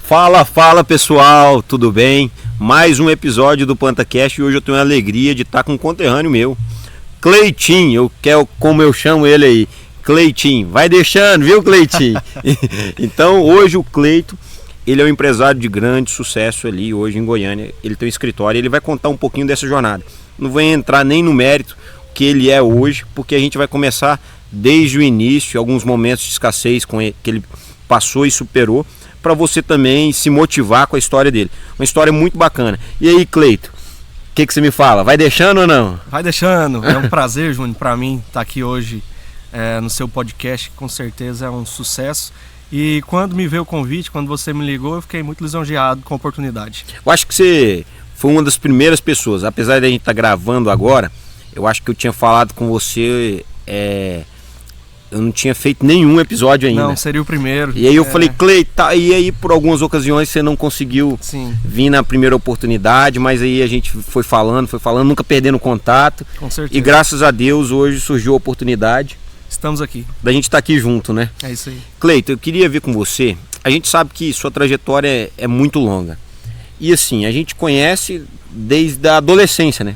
Fala pessoal, tudo bem? Mais um episódio do PantaCast e hoje eu tenho a alegria de estar com um conterrâneo meu, Cleitinho, como eu chamo ele aí, Cleitinho. Vai deixando, viu, Cleitinho? Então hoje o Cleito, ele é um empresário de grande sucesso ali hoje em Goiânia, ele tem um escritório e ele vai contar um pouquinho dessa jornada. Não vou entrar nem no mérito que ele é hoje, porque a gente vai começar desde o início, alguns momentos de escassez que ele passou e superou, para você também se motivar com a história dele. Uma história muito bacana. E aí, Cleito, o que você me fala? Vai deixando ou não? Vai deixando. É um prazer, Júnior, para mim estar aqui hoje no seu podcast, que com certeza é um sucesso. E quando me veio o convite, quando você me ligou, eu fiquei muito lisonjeado com a oportunidade. Eu acho que você foi uma das primeiras pessoas, apesar de a gente estar gravando agora, eu acho que eu tinha falado com você... Eu não tinha feito nenhum episódio ainda. Não, seria o primeiro. E aí eu falei, Cleito, tá, e aí por algumas ocasiões você não conseguiu vir na primeira oportunidade, mas aí a gente foi falando, nunca perdendo contato. Com certeza. E graças a Deus hoje surgiu a oportunidade. Estamos aqui. Da gente estar aqui junto, né? É isso aí. Cleito, eu queria ver com você, a gente sabe que sua trajetória é muito longa. E assim, a gente conhece desde a adolescência, né?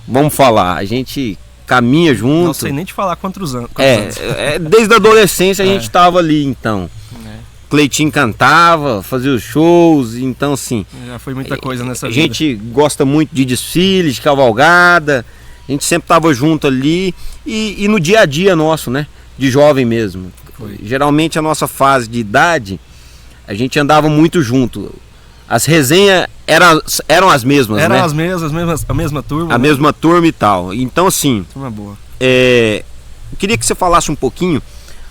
Vamos falar, a gente... caminha junto. Não sei nem te falar quantos anos. Desde a adolescência a gente estava ali, então. Cleitinho cantava, fazia os shows, então assim... Já foi muita coisa nessa vida. A gente gosta muito de desfile, de cavalgada, a gente sempre estava junto ali e no dia a dia nosso, né? De jovem mesmo. Foi. Geralmente a nossa fase de idade, a gente andava muito junto. As resenhas eram as mesmas, né? Eram as mesmas, a mesma turma. A mesma turma e tal. Então, assim... Turma boa. Eu queria que você falasse um pouquinho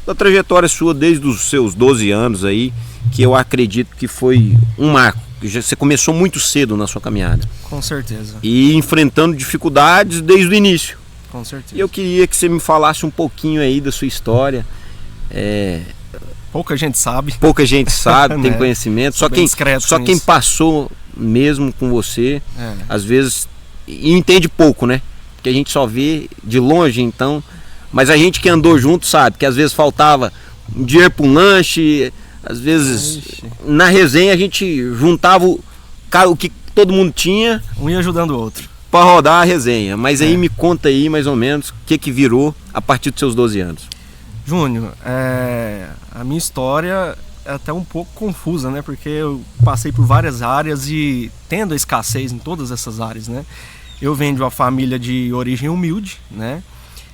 da trajetória sua desde os seus 12 anos aí, que eu acredito que foi um marco. Você começou muito cedo na sua caminhada. Com certeza. E enfrentando dificuldades desde o início. Com certeza. E eu queria que você me falasse um pouquinho aí da sua história. Pouca gente sabe. Pouca gente sabe, tem conhecimento. Só quem passou mesmo com você, às vezes, e entende pouco, né? Porque a gente só vê de longe, então. Mas a gente que andou junto sabe que às vezes faltava um dinheiro para um lanche, às vezes na resenha a gente juntava o que todo mundo tinha. Um ia ajudando o outro. Para rodar a resenha. Mas aí me conta aí mais ou menos o que virou a partir dos seus 12 anos. Júnior, a minha história é até um pouco confusa, né? Porque eu passei por várias áreas e tendo a escassez em todas essas áreas, né? Eu venho de uma família de origem humilde, né?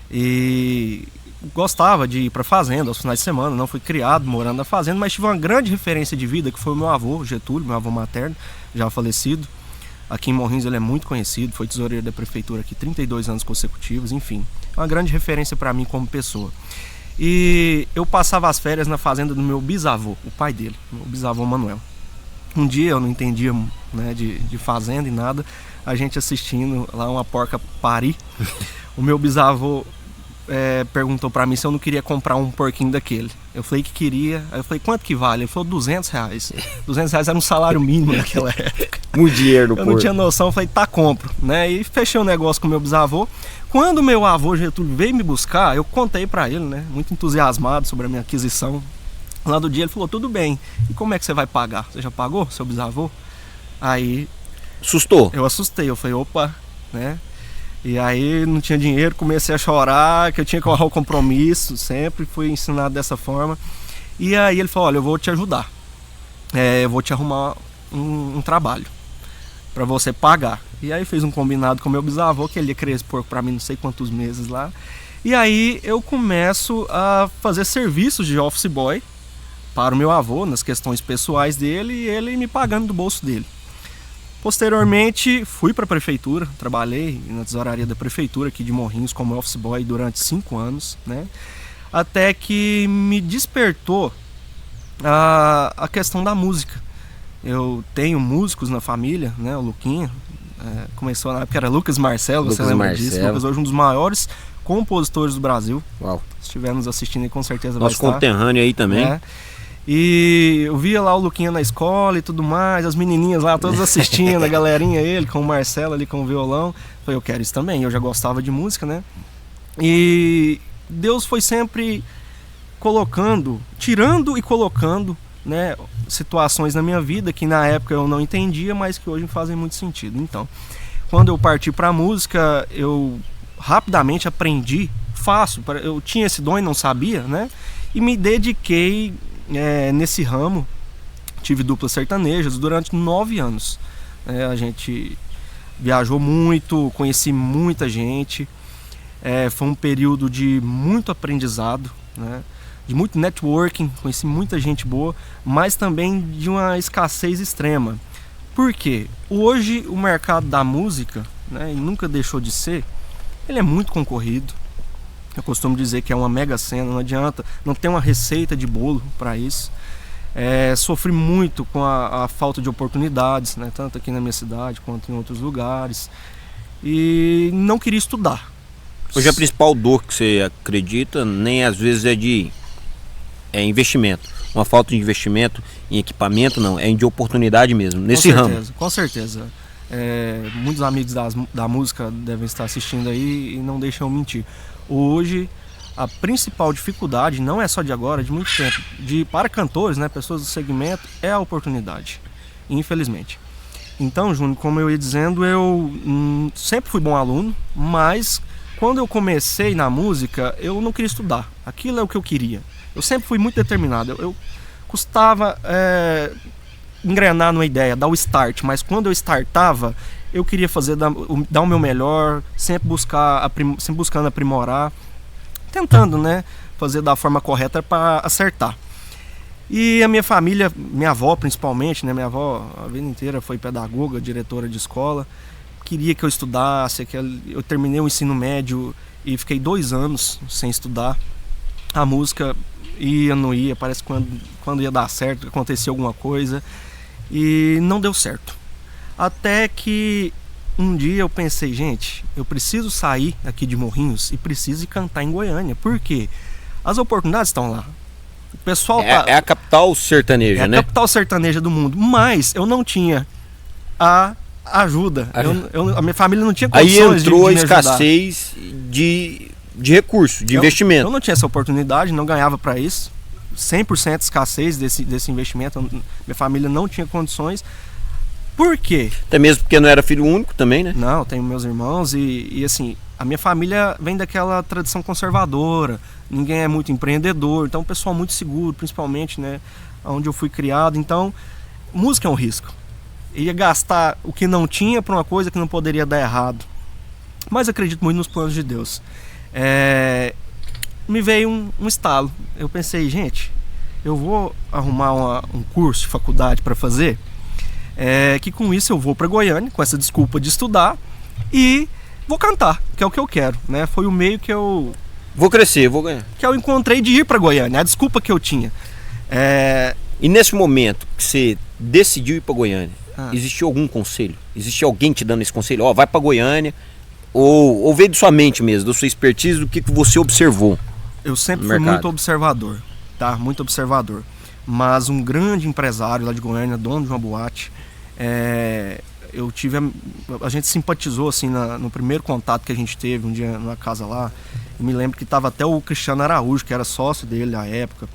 E gostava de ir para fazenda aos finais de semana, não fui criado morando na fazenda, mas tive uma grande referência de vida que foi o meu avô, Getúlio, meu avô materno, já falecido. Aqui em Morrinhos ele é muito conhecido, foi tesoureiro da prefeitura aqui 32 anos consecutivos, enfim. É uma grande referência para mim como pessoa. E eu passava as férias na fazenda do meu bisavô, o pai dele, o bisavô Manuel. Um dia eu não entendia, né, de fazenda e nada, a gente assistindo lá uma porca parir. O meu bisavô perguntou pra mim se eu não queria comprar um porquinho daquele. Eu falei que queria, aí eu falei, quanto que vale? Ele falou R$200. R$200 era um salário mínimo naquela época. Muito dinheiro no porco. Eu não tinha noção, eu falei, tá, compro, né? E fechei o negócio com o meu bisavô. Quando meu avô Getúlio veio me buscar, eu contei pra ele, né? Muito entusiasmado sobre a minha aquisição. Lá do dia ele falou, tudo bem, e como é que você vai pagar? Você já pagou, seu bisavô? Aí... Assustou? Eu assustei, eu falei, opa, né? E aí não tinha dinheiro, comecei a chorar, que eu tinha que honrar o compromisso, sempre fui ensinado dessa forma. E aí ele falou, olha, eu vou te ajudar, eu vou te arrumar um trabalho para você pagar. E aí fez um combinado com o meu bisavô, que ele ia criar esse porco para mim não sei quantos meses lá. E aí eu começo a fazer serviços de office boy para o meu avô, nas questões pessoais dele, e ele me pagando do bolso dele. Posteriormente, fui para a prefeitura, trabalhei na tesouraria da prefeitura aqui de Morrinhos como office boy durante 5 anos, né? Até que me despertou a questão da música. Eu tenho músicos na família, né? O Luquinha, começou na época, era Lucas Marcelo, você lembra disso? Lucas hoje um dos maiores compositores do Brasil. Uau. Se estiver nos assistindo aí, com certeza nosso vai estar. Nosso conterrâneo aí também. E eu via lá o Luquinha na escola e tudo mais, as menininhas lá todas assistindo, a galerinha, ele com o Marcelo ali com o violão. Falei, eu quero isso também, eu já gostava de música, né? E Deus foi sempre colocando, tirando e colocando né, situações na minha vida que na época eu não entendia, mas que hoje fazem muito sentido. Então, quando eu parti para a música, eu rapidamente aprendi, fácil, eu tinha esse dom e não sabia, né? E me dediquei nesse ramo. Tive duplas sertanejas durante 9 anos. A gente viajou muito, conheci muita gente. Foi um período de muito aprendizado, né? De muito networking, conheci muita gente boa, mas também de uma escassez extrema. Por quê? Hoje o mercado da música, né, e nunca deixou de ser, ele é muito concorrido. Eu costumo dizer que é uma mega cena, não adianta, não tem uma receita de bolo para isso. Sofri muito com a falta de oportunidades, né, tanto aqui na minha cidade quanto em outros lugares, e não queria estudar. Hoje a principal dor que você acredita nem às vezes é de investimento, uma falta de investimento em equipamento, não, é de oportunidade mesmo, nesse ramo. Com certeza. Muitos amigos da música devem estar assistindo aí e não deixam eu mentir. Hoje a principal dificuldade, não é só de agora, é de muito tempo, para cantores, né, pessoas do segmento, é a oportunidade, infelizmente. Então, Júnior, como eu ia dizendo, eu sempre fui bom aluno, mas quando eu comecei na música, eu não queria estudar. Aquilo é o que eu queria. Eu sempre fui muito determinado. Eu custava engrenar numa ideia, dar o start, mas quando eu startava, eu queria dar o meu melhor, sempre buscando aprimorar, tentando, né, fazer da forma correta para acertar. E a minha família, minha avó principalmente, né, minha avó a vida inteira foi pedagoga, diretora de escola, queria que eu estudasse, eu terminei o ensino médio e fiquei 2 anos sem estudar. A música não ia, parece que quando ia dar certo, acontecia alguma coisa e não deu certo. Até que um dia eu pensei, gente, eu preciso sair aqui de Morrinhos e preciso ir cantar em Goiânia. Por quê? As oportunidades estão lá. O pessoal é a capital sertaneja, né? É a capital sertaneja do mundo. Mas eu não tinha a ajuda. A minha família não tinha condições de me ajudar. Aí entrou a escassez de recurso, de investimento. Eu não tinha essa oportunidade, não ganhava para isso. 100% escassez desse investimento. Minha família não tinha condições. Por quê? Até mesmo porque não era filho único também, né? Não, tenho meus irmãos e assim, a minha família vem daquela tradição conservadora, ninguém é muito empreendedor, então o pessoal muito seguro, principalmente, né, onde eu fui criado. Então, música é um risco. Ia gastar o que não tinha para uma coisa que não poderia dar errado. Mas acredito muito nos planos de Deus. Me veio um estalo. Eu pensei, gente, eu vou arrumar um curso de faculdade para fazer, que com isso eu vou para Goiânia, com essa desculpa de estudar, e vou cantar, que é o que eu quero, né? Foi o meio que eu... Vou crescer, vou ganhar. Que eu encontrei de ir para Goiânia, a desculpa que eu tinha. E nesse momento que você decidiu ir para Goiânia, existiu algum conselho? Existiu alguém te dando esse conselho? Vai para Goiânia, ou veio de sua mente mesmo, da sua expertise, do que você observou? Eu sempre fui muito observador, tá? Muito observador. Mas um grande empresário lá de Goiânia, dono de uma boate, a gente simpatizou assim no primeiro contato que a gente teve um dia numa casa lá. Eu me lembro que estava até o Cristiano Araújo, que era sócio dele na época,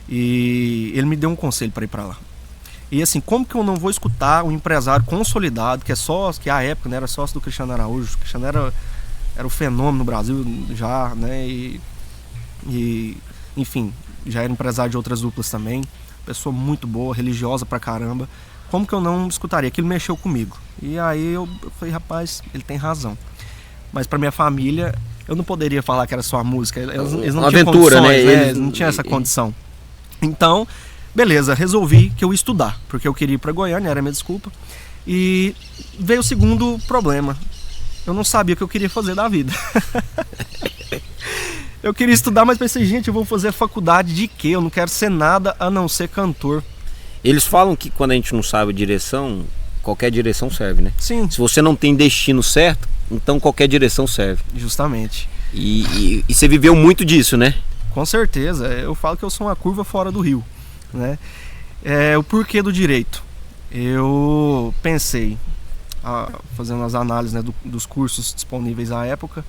e ele me deu um conselho para ir para lá. E assim, como que eu não vou escutar um empresário consolidado, que é sócio, que à época, né, era sócio do Cristiano Araújo? O Cristiano era o fenômeno no Brasil já, né? E enfim, já era empresário de outras duplas também, pessoa muito boa, religiosa pra caramba. Como que eu não escutaria? Aquilo mexeu comigo. E aí eu falei, rapaz, ele tem razão. Mas pra minha família, eu não poderia falar que era só a música. Eles não tinham condições, né? Eles não tinham essa condição. Então, beleza, resolvi que eu ia estudar, porque eu queria ir pra Goiânia, era a minha desculpa. E veio o segundo problema. Eu não sabia o que eu queria fazer da vida. Eu queria estudar, mas pensei, gente, eu vou fazer faculdade de quê? Eu não quero ser nada a não ser cantor. Eles falam que quando a gente não sabe a direção, qualquer direção serve, né? Sim. Se você não tem destino certo, então qualquer direção serve. Justamente. E você viveu muito disso, né? Com certeza. Eu falo que eu sou uma curva fora do rio, né? O porquê do direito. Eu pensei, fazendo as análises, né, dos cursos disponíveis à época,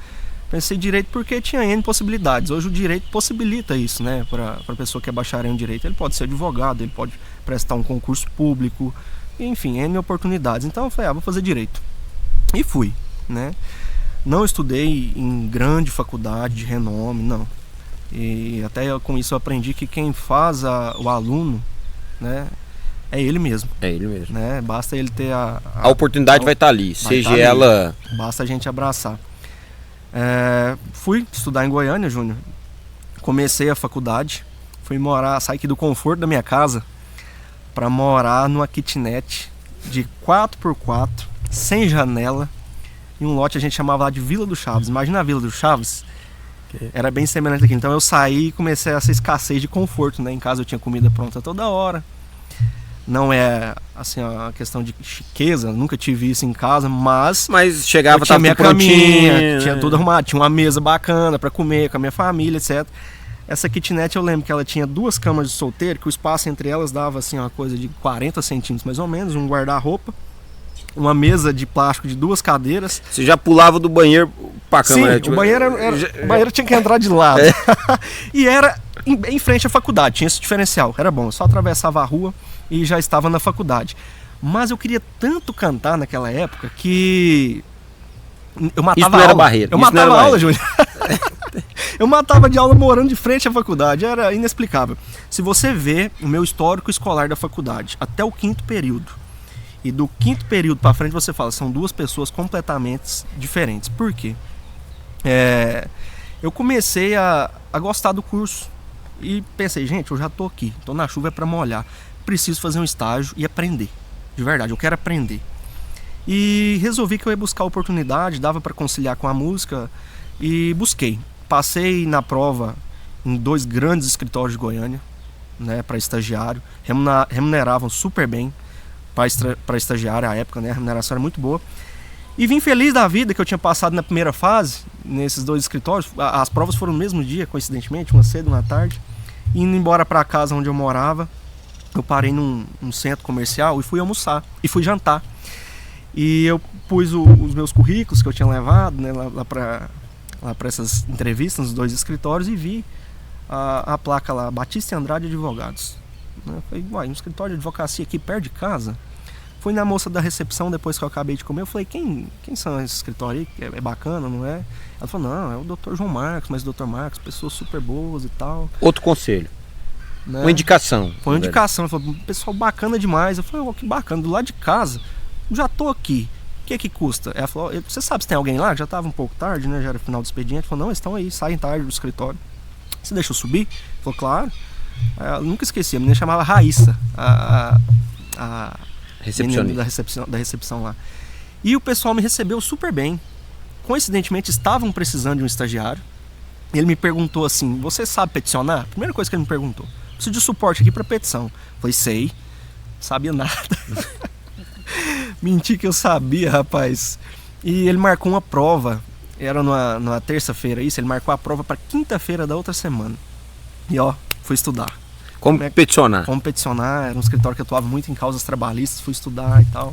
Pensei direito porque tinha N possibilidades. Hoje o direito possibilita isso, né? Para a pessoa que é bacharel em direito. Ele pode ser advogado, ele pode prestar um concurso público, enfim, N oportunidades. Então eu falei, vou fazer direito. E fui, né? Não estudei em grande faculdade de renome, não. E até com isso eu aprendi que quem faz o aluno, né, é ele mesmo. É ele mesmo. Né? Basta ele ter a oportunidade vai estar ali, seja ela... Basta a gente abraçar. Fui estudar em Goiânia, Júnior. Comecei a faculdade. Fui saí aqui do conforto da minha casa para morar numa kitnet de 4x4, sem janela, em um lote a gente chamava lá de Vila do Chaves. Imagina a Vila do Chaves. Era bem semelhante aqui. Então eu saí e comecei essa escassez de conforto, né? Em casa eu tinha comida pronta toda hora. Não é assim a questão de chiqueza, nunca tive isso em casa, mas chegava, tinha minha caminha, né? Tinha tudo arrumado, tinha uma mesa bacana para comer com a minha família, etc. Essa kitnet eu lembro que ela tinha 2 camas de solteiro, que o espaço entre elas dava assim uma coisa de 40 centímetros mais ou menos, um guarda-roupa, uma mesa de plástico de 2 cadeiras. Você já pulava do banheiro pra cama, sim, né? Tipo, o banheiro tinha que entrar de lado. E era em frente à faculdade, tinha esse diferencial, era bom, eu só atravessava a rua e já estava na faculdade. Mas eu queria tanto cantar naquela época que eu matava isso não era barreira. Eu isso matava a aula, Júnior. Eu matava de aula morando de frente à faculdade, era inexplicável. Se você vê o meu histórico escolar da faculdade, até o 5º período, e do 5º período para frente você fala, são 2 pessoas completamente diferentes. Por quê? Eu comecei a gostar do curso e pensei, gente, eu já tô aqui, tô na chuva para molhar, preciso fazer um estágio e aprender, de verdade, eu quero aprender. E resolvi que eu ia buscar oportunidade, dava para conciliar com a música e busquei. Passei na prova em 2 grandes escritórios de Goiânia, né, para estagiário, remuneravam super bem para estagiário à época, né, a remuneração era muito boa. E vim feliz da vida que eu tinha passado na primeira fase, nesses 2 escritórios. As provas foram no mesmo dia, coincidentemente, uma cedo, uma tarde. Indo embora para casa onde eu morava, eu parei num centro comercial e fui almoçar, e fui jantar. E eu pus os meus currículos que eu tinha levado, né, lá para essas entrevistas nos 2 escritórios e vi a placa lá, Batista e Andrade Advogados. Eu falei, um escritório de advocacia aqui perto de casa? Fui na moça da recepção depois que eu acabei de comer, eu falei, quem são esses escritórios aí? É bacana, não é? Ela falou, não, é o Dr. João Marcos, mas o Dr. Marcos, pessoas super boas e tal. Outro conselho. Né? Uma indicação. Foi uma indicação, ela falou, pessoal bacana demais. Eu falei, que bacana, do lado de casa, já tô aqui, o que custa? Ela falou, você sabe se tem alguém lá? Já tava um pouco tarde, né? Já era final do expediente. Ela falou, não, eles estão aí, saem tarde do escritório. Você deixa eu subir? Ele falou, claro. Eu nunca esqueci, a menina chamava Raíssa, a recepcionista da recepção lá. E o pessoal me recebeu super bem. Coincidentemente estavam precisando de um estagiário. Ele me perguntou assim, você sabe peticionar? Primeira coisa que ele me perguntou, preciso de suporte aqui para petição. Falei, sei, não sabia nada. Menti que eu sabia, rapaz. E ele marcou uma prova, era numa terça-feira isso, ele marcou a prova para quinta-feira da outra semana. E fui estudar. Como peticionar? Como peticionar, era um escritório que atuava muito em causas trabalhistas, fui estudar e tal.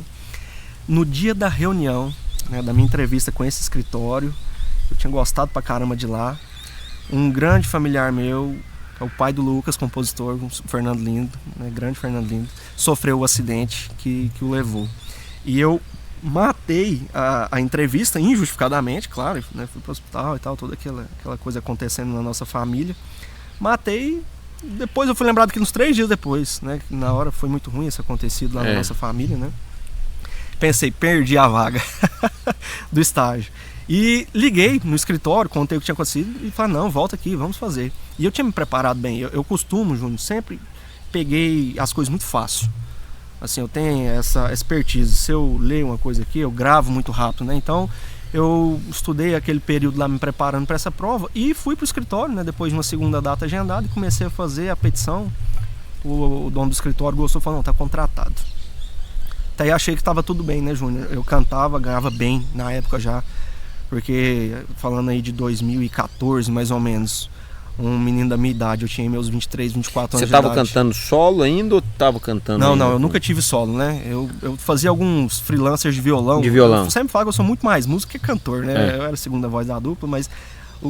No dia da reunião, né, da minha entrevista com esse escritório, eu tinha gostado pra caramba de lá. Um grande familiar meu, é o pai do Lucas, compositor, o Fernando Lindo, né, grande Fernando Lindo, sofreu o acidente que o levou. E eu matei a entrevista injustificadamente, claro, né, fui pro hospital e tal, toda aquela coisa acontecendo na nossa família. Matei. Depois eu fui lembrado que uns 3 dias depois, né? Na hora foi muito ruim isso acontecido lá na nossa família, né? Pensei, perdi a vaga do estágio. E liguei no escritório, contei o que tinha acontecido e falei, não, volta aqui, vamos fazer. E eu tinha me preparado bem. Eu costumo, Júnior, sempre peguei as coisas muito fácil. Assim, eu tenho essa expertise. Se eu leio uma coisa aqui, eu gravo muito rápido, né? Então, eu estudei aquele período lá me preparando para essa prova e fui para o escritório, né, depois de uma segunda data agendada, e comecei a fazer a petição. O dono do escritório gostou e falou, não, tá contratado. Até aí achei que estava tudo bem, né, Júnior? Eu cantava, ganhava bem na época já, porque falando aí de 2014 mais ou menos, um menino da minha idade, eu tinha meus 23, 24 anos Você de idade. estava cantando solo ainda ou estava cantando Não, ainda? não, eu nunca tive solo, né? Eu fazia alguns freelancers de violão. De violão. Eu sempre falo que eu sou muito mais músico que cantor, né? É. Eu era a segunda voz da dupla, mas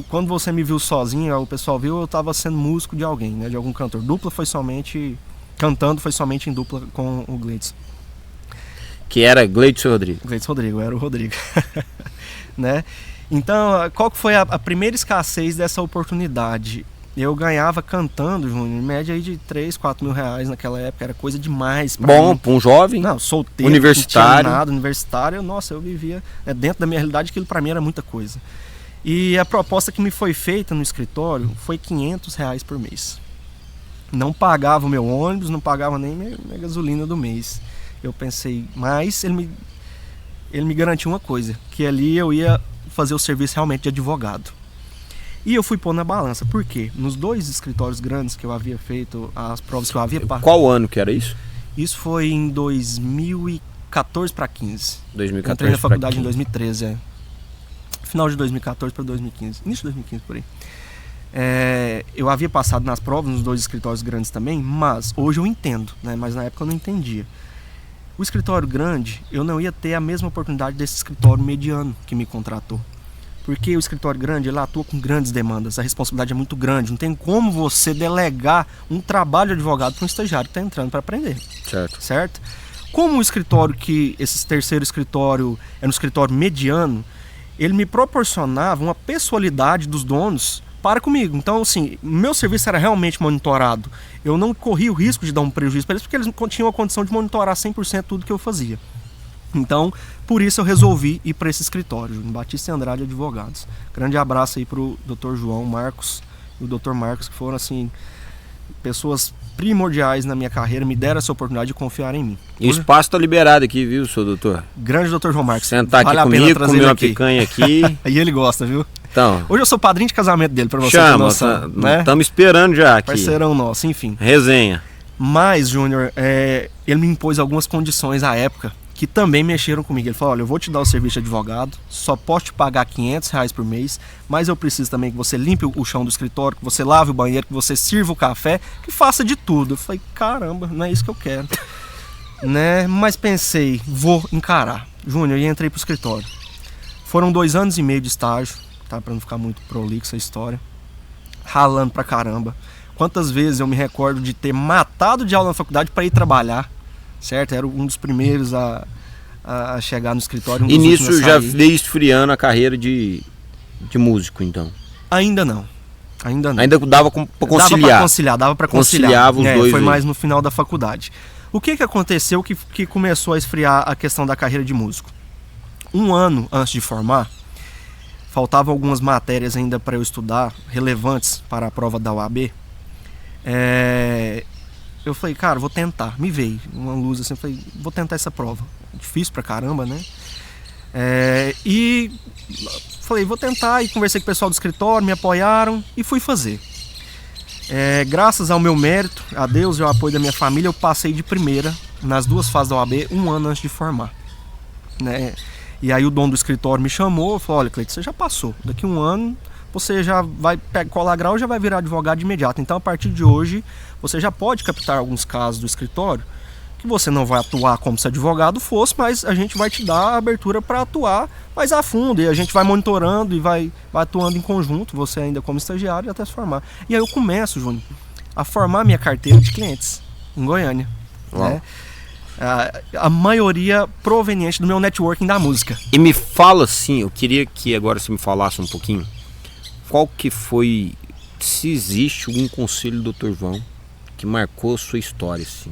quando você me viu sozinho, o pessoal viu, eu estava sendo músico de alguém, né? De algum cantor. Dupla foi somente... Cantando foi somente em dupla com o Gleidson. Que era Gleidson Rodrigo. Gleidson Rodrigo, era o Rodrigo. Né? Então, qual que foi a primeira escassez dessa oportunidade? Eu ganhava cantando, Júnior, em média aí de 3, 4 mil reais naquela época, era coisa demais pra Bom, mim. para um jovem. Não, solteiro, Universitário. não tinha nada, universitário, nossa, eu vivia dentro da minha realidade, aquilo pra mim era muita coisa. E a proposta que me foi feita no escritório foi 500 reais por mês. Não pagava o meu ônibus, não pagava nem minha gasolina do mês. Eu pensei, mas ele me garantiu uma coisa, que ali eu ia fazer o serviço realmente de advogado. E eu fui pôr na balança, por quê? Nos 2 escritórios grandes que eu havia feito, as provas que eu havia passado. Qual ano que era isso? Isso foi em 2014 para 15. 2014 Eu entrei na faculdade pra em 2013, final de 2014 para 2015, início de 2015 por aí. Eu havia passado nas provas nos 2 escritórios grandes também, mas hoje eu entendo, né? Mas na época eu não entendia. O escritório grande, eu não ia ter a mesma oportunidade desse escritório mediano que me contratou. Porque o escritório grande, ele atua com grandes demandas, a responsabilidade é muito grande, não tem como você delegar um trabalho de advogado para um estagiário que está entrando para aprender. Certo? Como o escritório esse terceiro escritório é um escritório mediano, ele me proporcionava uma pessoalidade dos donos para comigo. Então, assim, meu serviço era realmente monitorado. Eu não corria o risco de dar um prejuízo para eles, porque eles tinham a condição de monitorar 100% tudo que eu fazia. Então, por isso eu resolvi ir para esse escritório, Batista e Andrade Advogados. Grande abraço aí pro Dr. João Marcos e o Dr. Marcos, que foram, assim, pessoas primordiais na minha carreira, me deram essa oportunidade de confiar em mim. E o espaço está liberado aqui, viu, seu doutor? Grande Dr. João Marcos. Sentar aqui comigo, comer uma picanha aqui. Aí ele gosta, viu? Então, hoje eu sou padrinho de casamento dele, pra você ter chama, noção, né? Estamos esperando já aqui. Parceirão nosso, enfim. Resenha. Mas, Júnior, ele me impôs algumas condições à época que também mexeram comigo. Ele falou, olha, eu vou te dar o serviço de advogado, só posso te pagar 500 reais por mês, mas eu preciso também que você limpe o chão do escritório, que você lave o banheiro, que você sirva o café, que faça de tudo. Eu falei, caramba, não é isso que eu quero. Né? Mas pensei, vou encarar. Júnior, e entrei pro escritório. Foram 2 anos e meio de estágio, tá? Pra não ficar muito prolixo a história. Ralando pra caramba. Quantas vezes eu me recordo de ter matado de aula na faculdade para ir trabalhar, certo? Era um dos primeiros a chegar no escritório. E nisso já veio esfriando a carreira de músico, então? Ainda não. Ainda não. Ainda dava para conciliar? Dava para conciliar. Conciliava os dois. Foi mais no final da faculdade. O que aconteceu que começou a esfriar a questão da carreira de músico? 1 ano antes de formar, faltavam algumas matérias ainda para eu estudar, relevantes para a prova da UAB. Eu falei, cara, vou tentar. Me veio uma luz assim, eu falei, vou tentar essa prova. Difícil pra caramba, né? E falei, vou tentar. E conversei com o pessoal do escritório, me apoiaram e fui fazer. Graças ao meu mérito, a Deus e ao apoio da minha família, eu passei de primeira nas 2 fases da OAB 1 ano antes de formar, né? E aí o dono do escritório me chamou e falou, olha, Cleiton, você já passou. Daqui 1 ano você já vai colar grau e já vai virar advogado de imediato. Então, a partir de hoje, você já pode captar alguns casos do escritório que você não vai atuar como se advogado fosse, mas a gente vai te dar a abertura para atuar mais a fundo. E a gente vai monitorando e vai atuando em conjunto, você ainda como estagiário, até se formar. E aí eu começo, Júnior, a formar minha carteira de clientes em Goiânia. Né? A maioria proveniente do meu networking da música. E me fala assim, eu queria que agora você me falasse um pouquinho, qual que foi, se existe algum conselho do Dr. João que marcou a sua história, assim.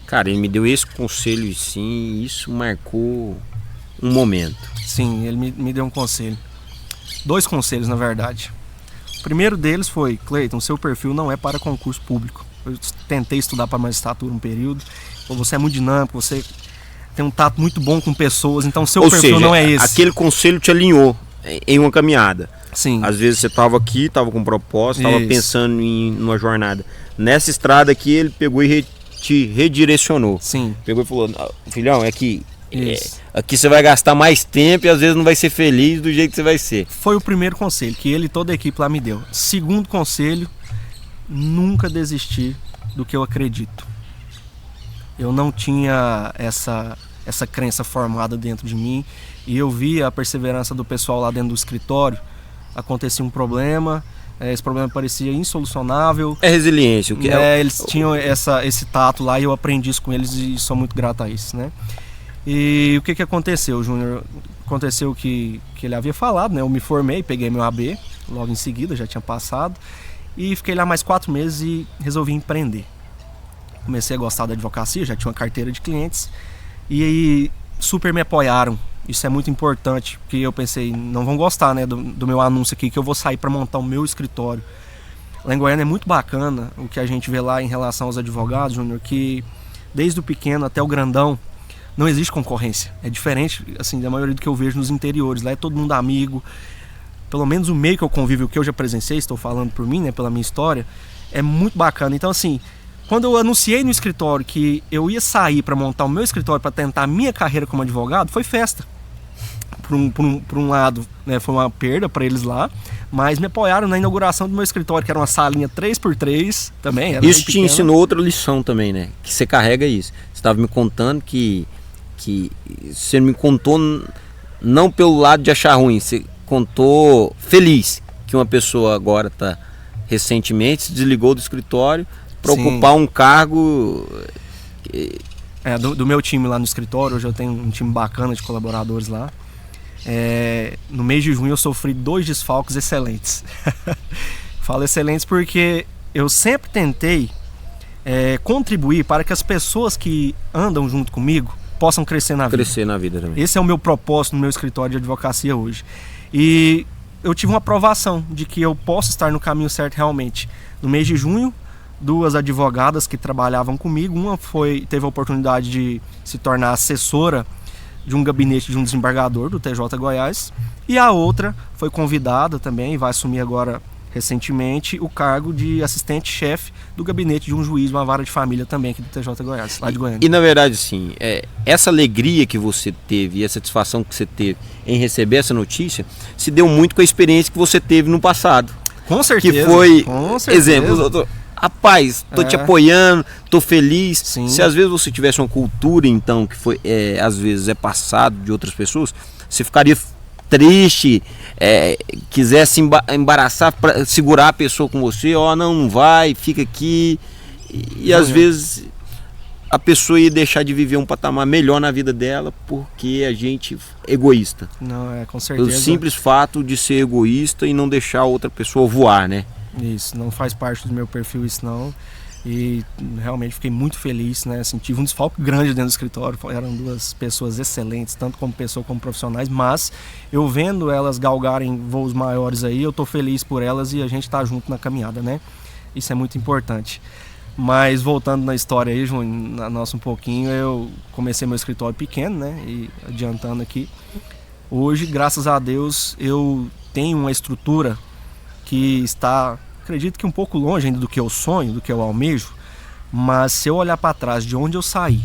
Cara, ele me deu esse conselho, sim, e isso marcou um momento. Sim, ele me deu um conselho. 2 conselhos, na verdade. O primeiro deles foi, Cleiton, seu perfil não é para concurso público. Eu tentei estudar para magistratura um período. Você é muito dinâmico, você tem um tato muito bom com pessoas, então seu perfil não é esse. Aquele conselho te alinhou em uma caminhada. Sim. Às vezes você estava aqui, estava com propósito, estava pensando em uma jornada. Nessa estrada aqui ele pegou e te redirecionou. Sim. Pegou e falou, filhão, aqui você vai gastar mais tempo e às vezes não vai ser feliz do jeito que você vai ser. Foi o primeiro conselho que ele e toda a equipe lá me deu. Segundo conselho, nunca desistir do que eu acredito. Eu não tinha essa crença formada dentro de mim e eu via a perseverança do pessoal lá dentro do escritório. Acontecia um problema, esse problema parecia insolucionável. É resiliência. O que eles tinham esse tato lá e eu aprendi isso com eles e sou muito grato a isso, né? E o que aconteceu, Júnior? Aconteceu que ele havia falado, né? Eu me formei, peguei meu AB, logo em seguida, já tinha passado. E fiquei lá mais 4 meses e resolvi empreender. Comecei a gostar da advocacia, já tinha uma carteira de clientes. E aí super me apoiaram. Isso é muito importante, porque eu pensei, não vão gostar, né, do meu anúncio aqui, que eu vou sair para montar o meu escritório. Lá em Goiânia é muito bacana o que a gente vê lá em relação aos advogados, Júnior, que desde o pequeno até o grandão, não existe concorrência. É diferente, assim, da maioria do que eu vejo nos interiores. Lá é todo mundo amigo. Pelo menos o meio que eu convivo, o que eu já presenciei, estou falando por mim, né, pela minha história, é muito bacana. Então, assim, quando eu anunciei no escritório que eu ia sair para montar o meu escritório para tentar a minha carreira como advogado, foi festa. Por um lado, né, foi uma perda para eles lá, mas me apoiaram na inauguração do meu escritório, que era uma salinha 3x3 também. Era isso te ensinou outra lição também, né? Que você carrega isso. Você estava me contando que você me contou não pelo lado de achar ruim, você contou feliz que uma pessoa agora está recentemente se desligou do escritório para ocupar um cargo do meu time lá no escritório. Hoje eu tenho um time bacana de colaboradores lá. No mês de junho eu sofri 2 desfalques excelentes. Falo excelentes porque eu sempre tentei contribuir para que as pessoas que andam junto comigo possam crescer na vida. Crescer na vida também. Esse é o meu propósito no meu escritório de advocacia hoje. E eu tive uma aprovação de que eu posso estar no caminho certo realmente. No mês de junho, 2 advogadas que trabalhavam comigo, uma teve a oportunidade de se tornar assessora de um gabinete de um desembargador do TJ Goiás, e a outra foi convidada também e vai assumir agora recentemente o cargo de assistente-chefe do gabinete de um juiz, uma vara de família também aqui do TJ Goiás, lá de Goiânia. E na verdade, sim, essa alegria que você teve e a satisfação que você teve em receber essa notícia se deu muito com a experiência que você teve no passado. Com certeza. Que foi, com certeza. Exemplo, doutor, rapaz, tô te apoiando, tô feliz. Sim. Se às vezes você tivesse uma cultura, então, que foi, às vezes é passado de outras pessoas, você ficaria triste, quisesse embaraçar para segurar a pessoa com você, não vai, fica aqui, e às vezes a pessoa ia deixar de viver um patamar melhor na vida dela porque a gente é egoísta. Não, com certeza. Pelo simples fato de ser egoísta e não deixar outra pessoa voar, né? Isso, não faz parte do meu perfil isso não. E realmente fiquei muito feliz, né? Assim, tive um desfalque grande dentro do escritório. Eram 2 pessoas excelentes, tanto como pessoa como profissionais, mas eu vendo elas galgarem voos maiores aí, eu tô feliz por elas e a gente tá junto na caminhada, né? Isso é muito importante. Mas voltando na história aí, João, na nossa um pouquinho, eu comecei meu escritório pequeno, né? E adiantando aqui, hoje, graças a Deus, eu tenho uma estrutura que está, acredito que um pouco longe ainda do que eu sonho, do que eu almejo, mas se eu olhar para trás de onde eu saí,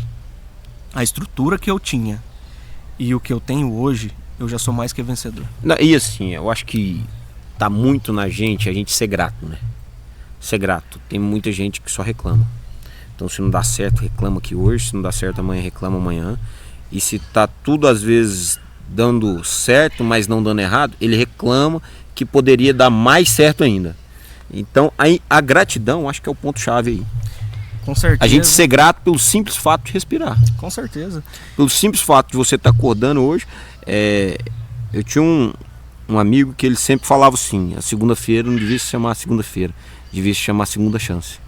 a estrutura que eu tinha e o que eu tenho hoje, eu já sou mais que vencedor. E assim, eu acho que tá muito na gente a gente ser grato, né? Ser grato. Tem muita gente que só reclama. Então se não dá certo, reclama aqui hoje, se não dá certo amanhã, reclama amanhã. E se tá tudo às vezes dando certo, mas não dando errado, ele reclama que poderia dar mais certo ainda. Então a gratidão acho que é o ponto-chave aí. Com certeza. A gente ser grato pelo simples fato de respirar. Com certeza. Pelo simples fato de você estar acordando hoje. Eu tinha um amigo que ele sempre falava assim: a segunda-feira não devia se chamar segunda-feira, devia se chamar segunda chance.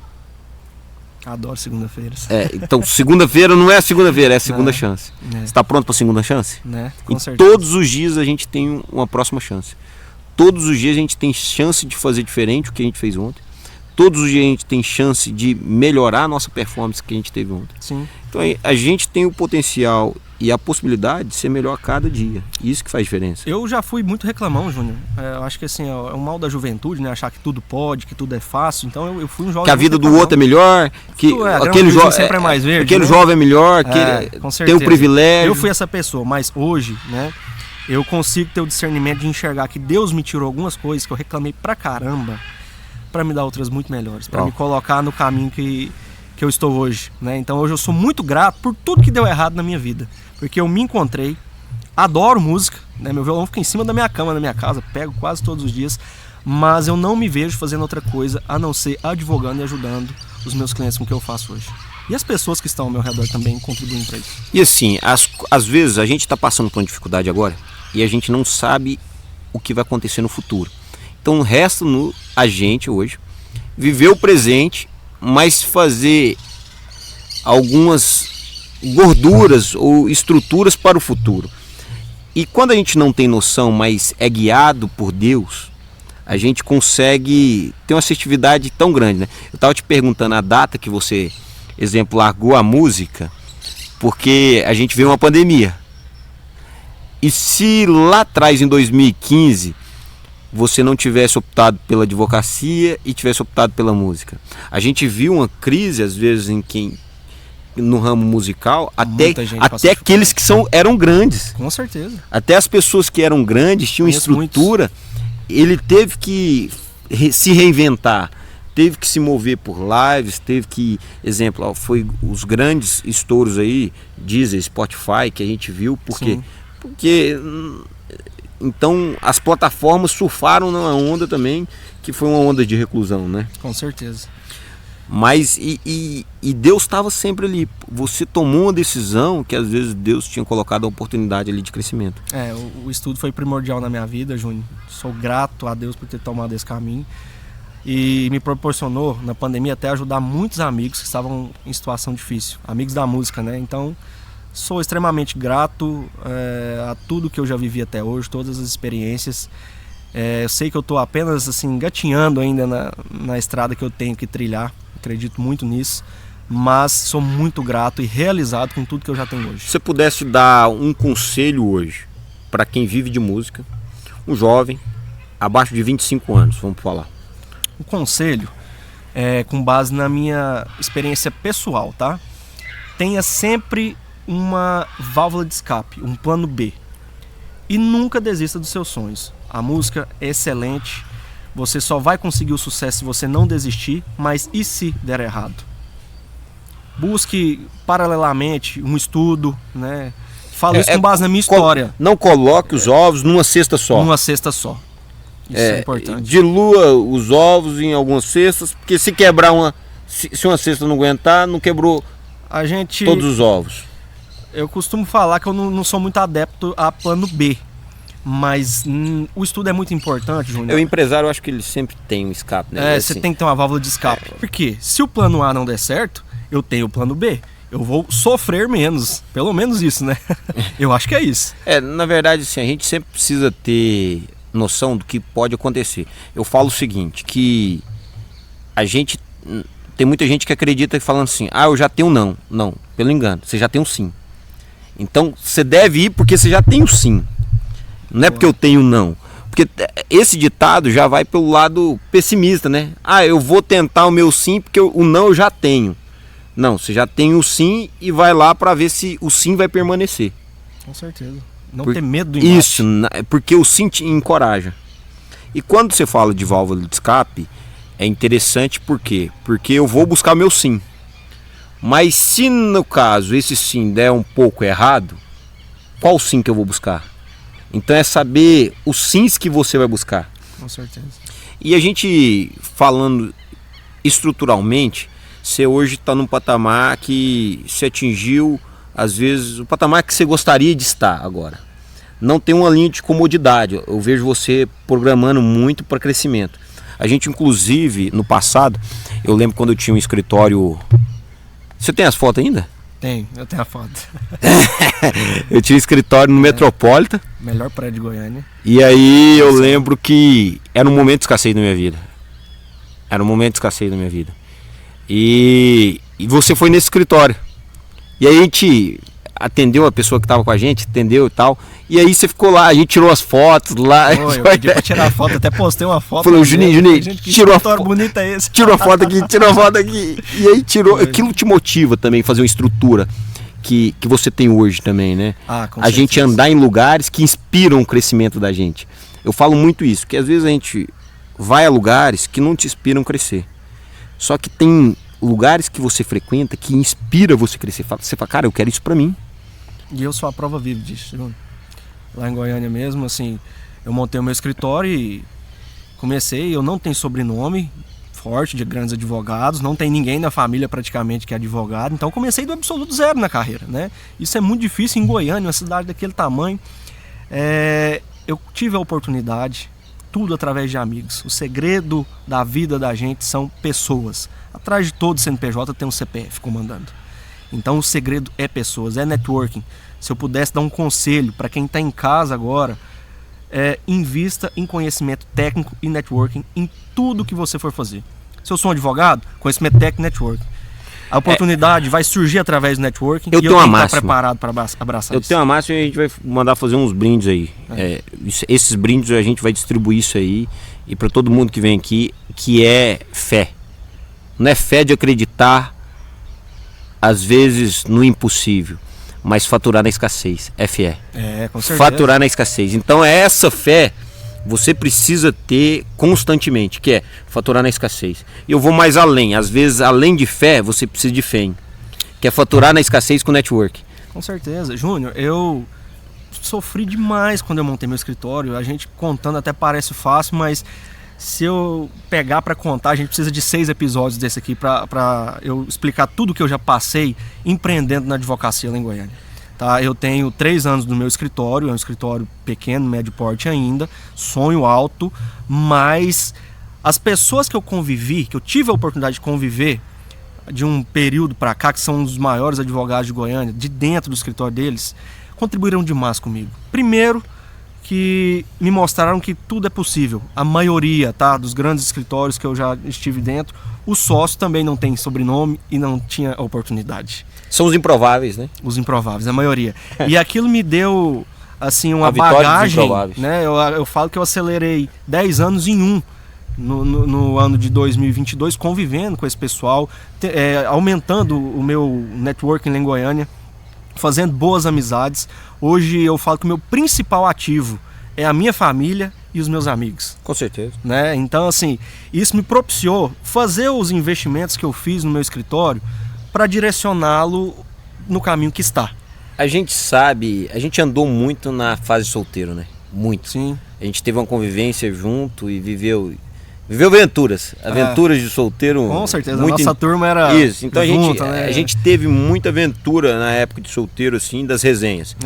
Adoro segunda-feira. Então segunda-feira não é a segunda-feira, é a segunda chance. Você está pronto para a segunda chance? Com e certeza. Todos os dias a gente tem uma próxima chance. Todos os dias a gente tem chance de fazer diferente o que a gente fez ontem. Todos os dias a gente tem chance de melhorar a nossa performance que a gente teve ontem. Sim. Então a gente tem o potencial e a possibilidade de ser melhor a cada dia. Isso que faz diferença. Eu já fui muito reclamão, Júnior. Eu acho que assim, é um mal da juventude, né? Achar que tudo pode, que tudo é fácil. Então eu fui um jovem. Que a vida do outro é melhor, que aquele jovem sempre é mais verde. Aquele jovem é melhor, que tem o privilégio. Eu fui essa pessoa, mas hoje, né? Eu consigo ter o discernimento de enxergar que Deus me tirou algumas coisas que eu reclamei pra caramba. para me dar outras muito melhores, para me colocar no caminho que eu estou hoje, né? Então hoje eu sou muito grato por tudo que deu errado na minha vida, porque eu me encontrei, adoro música, né? Meu violão fica em cima da minha cama, na minha casa, pego quase todos os dias, mas eu não me vejo fazendo outra coisa a não ser advogando e ajudando os meus clientes com o que eu faço hoje. E as pessoas que estão ao meu redor também contribuem para isso. E assim, às vezes a gente está passando por uma dificuldade agora e a gente não sabe o que vai acontecer no futuro. Então resta a gente hoje viver o presente, mas fazer algumas gorduras ou estruturas para o futuro. E quando a gente não tem noção, mas é guiado por Deus, a gente consegue ter uma assertividade tão grande, né? Eu estava te perguntando a data que você, exemplo, largou a música, porque a gente veio uma pandemia. E se lá atrás, em 2015, você não tivesse optado pela advocacia e tivesse optado pela música? A gente viu uma crise, às vezes, no ramo musical, até aqueles que eram grandes. Com certeza. Até as pessoas que eram grandes, tinham estrutura, ele teve que se reinventar, teve que se mover por lives, teve que, exemplo, foi os grandes estouros aí, Deezer, Spotify, que a gente viu, porque então as plataformas surfaram numa onda também, que foi uma onda de reclusão, né? Com certeza. Mas e Deus estava sempre ali. Você tomou uma decisão que às vezes Deus tinha colocado a oportunidade ali de crescimento. O estudo foi primordial na minha vida, Júnior. Sou grato a Deus por ter tomado esse caminho. E me proporcionou, na pandemia, até ajudar muitos amigos que estavam em situação difícil. Amigos da música, né? Então, sou extremamente grato a tudo que eu já vivi até hoje, todas as experiências. Eu sei que eu estou apenas assim, engatinhando ainda na estrada que eu tenho que trilhar. Acredito muito nisso, mas sou muito grato e realizado com tudo que eu já tenho hoje. Se você pudesse dar um conselho hoje para quem vive de música, um jovem abaixo de 25 anos, vamos falar. O conselho é com base na minha experiência pessoal, tá? Tenha sempre uma válvula de escape, um plano B. E nunca desista dos seus sonhos. A música é excelente. Você só vai conseguir o sucesso se você não desistir, mas e se der errado? Busque paralelamente um estudo, né? Falo isso com base na minha história. Não coloque os ovos numa cesta só. Numa cesta só. Isso é importante. Dilua os ovos em algumas cestas, porque se quebrar se uma cesta não aguentar, não quebrou todos os ovos. Eu costumo falar que eu não sou muito adepto a plano B. Mas o estudo é muito importante, Júnior. O empresário, eu acho que ele sempre tem um escape, né? Você tem que ter uma válvula de escape. Porque se o plano A não der certo, eu tenho o plano B. Eu vou sofrer menos. Pelo menos isso, né? Eu acho que é isso. Na verdade, assim, a gente sempre precisa ter noção do que pode acontecer. Eu falo o seguinte, que tem muita gente que acredita falando assim, eu já tenho um não. Não, pelo engano, você já tem um sim. Então, você deve ir porque você já tem o sim. Não é porque eu tenho não. Porque esse ditado já vai pelo lado pessimista, né? Eu vou tentar o meu sim porque o não eu já tenho. Não, você já tem o sim e vai lá para ver se o sim vai permanecer. Com certeza. Não ter medo do embate. Isso, porque o sim te encoraja. E quando você fala de válvula de escape, é interessante por quê? Porque eu vou buscar o meu sim. Mas se no caso esse sim der um pouco errado, qual sim que eu vou buscar? Então é saber os sims que você vai buscar. Com certeza. E a gente falando estruturalmente, você hoje está num patamar que se atingiu, às vezes, o patamar que você gostaria de estar agora. Não tem uma linha de comodidade. Eu vejo você programando muito para crescimento. A gente, inclusive, no passado, eu lembro quando eu tinha um escritório... Você tem as fotos ainda? Eu tenho a foto. Eu tinha um escritório no Metropolitan. Melhor prédio de Goiânia. E aí eu lembro que era um momento de escassez na minha vida. E você foi nesse escritório. E aí a gente atendeu a pessoa que estava com a gente, atendeu e tal. E aí você ficou lá, a gente tirou as fotos lá. Eu pedi pra tirar foto, até postei uma foto. Falou, Juninho, tirou a foto bonita é esse. Tirou a foto aqui. E aí tirou. Aquilo te motiva também, fazer uma estrutura que você tem hoje também, né? A gente andar em lugares que inspiram o crescimento da gente. Eu falo muito isso, que às vezes a gente vai a lugares que não te inspiram a crescer. Só que tem lugares que você frequenta que inspira você a crescer. Você fala, cara, eu quero isso pra mim. E eu sou a prova viva disso, Júnior. Lá em Goiânia mesmo, assim, eu montei o meu escritório e comecei, eu não tenho sobrenome forte de grandes advogados, não tem ninguém na família praticamente que é advogado, então comecei do absoluto zero na carreira, né? Isso é muito difícil em Goiânia, uma cidade daquele tamanho. Eu tive a oportunidade, tudo através de amigos. O segredo da vida da gente são pessoas. Atrás de todo CNPJ tem um CPF comandando. Então o segredo é pessoas, é networking. Se eu pudesse dar um conselho para quem está em casa agora, invista em conhecimento técnico e networking em tudo que você for fazer. Se eu sou um advogado, conhecimento técnico e networking. A oportunidade vai surgir através do networking eu e eu tenho tenho uma que estar máxima. preparado para abraçar Eu isso. tenho uma máxima e a gente vai mandar fazer uns brindes aí. Esses brindes a gente vai distribuir isso aí e para todo mundo que vem aqui, que é fé. Não é fé de acreditar às vezes no impossível, mas faturar na escassez. É fé. Com certeza. Faturar na escassez. Então é essa fé você precisa ter constantemente, que é faturar na escassez. E eu vou mais além. Às vezes, além de fé, você precisa de fé, que é faturar na escassez com network. Com certeza. Júnior, eu sofri demais quando eu montei meu escritório. A gente contando até parece fácil, mas se eu pegar para contar, a gente precisa de 6 episódios desse aqui para eu explicar tudo que eu já passei empreendendo na advocacia lá em Goiânia. Tá, eu tenho 3 anos no meu escritório, é um escritório pequeno, médio porte ainda, sonho alto, mas as pessoas que eu convivi, que eu tive a oportunidade de conviver de um período para cá, que são os maiores advogados de Goiânia, de dentro do escritório deles, contribuíram demais comigo. Primeiro, que me mostraram que tudo é possível. A maioria, tá, dos grandes escritórios que eu já estive dentro, o sócio também não tem sobrenome e não tinha oportunidade. São os improváveis, né? Os improváveis, a maioria. E aquilo me deu, assim, uma vitória dos bagagem, improváveis. né? Eu falo que eu acelerei 10 anos em um no ano de 2022, convivendo com esse pessoal, aumentando o meu networking lá em Goiânia, fazendo boas amizades. Hoje eu falo que o meu principal ativo é a minha família e os meus amigos. Com certeza. Né? Então, assim, isso me propiciou fazer os investimentos que eu fiz no meu escritório para direcioná-lo no caminho que está. A gente sabe, a gente andou muito na fase solteiro, né? Muito. Sim. A gente teve uma convivência junto e viveu aventuras de solteiro. Com certeza, muito a nossa turma era isso. Então junta, né? a gente teve muita aventura na época de solteiro, assim, das resenhas.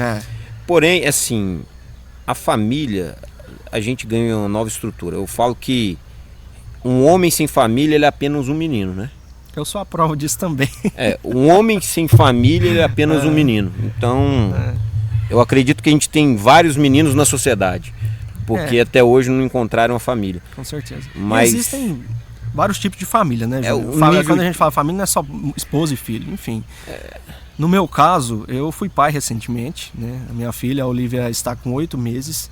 Porém, assim, a família, a gente ganha uma nova estrutura. Eu falo que um homem sem família, ele é apenas um menino, né? Eu sou a prova disso também. Um homem sem família, ele é apenas um menino. Então, eu acredito que a gente tem vários meninos na sociedade, porque até hoje não encontraram uma família. Com certeza. Mas e existem vários tipos de família, né, Júnior? Quando a gente fala família, não é só esposa e filho, enfim. No meu caso, eu fui pai recentemente, né? A minha filha, a Olivia, está com 8 meses.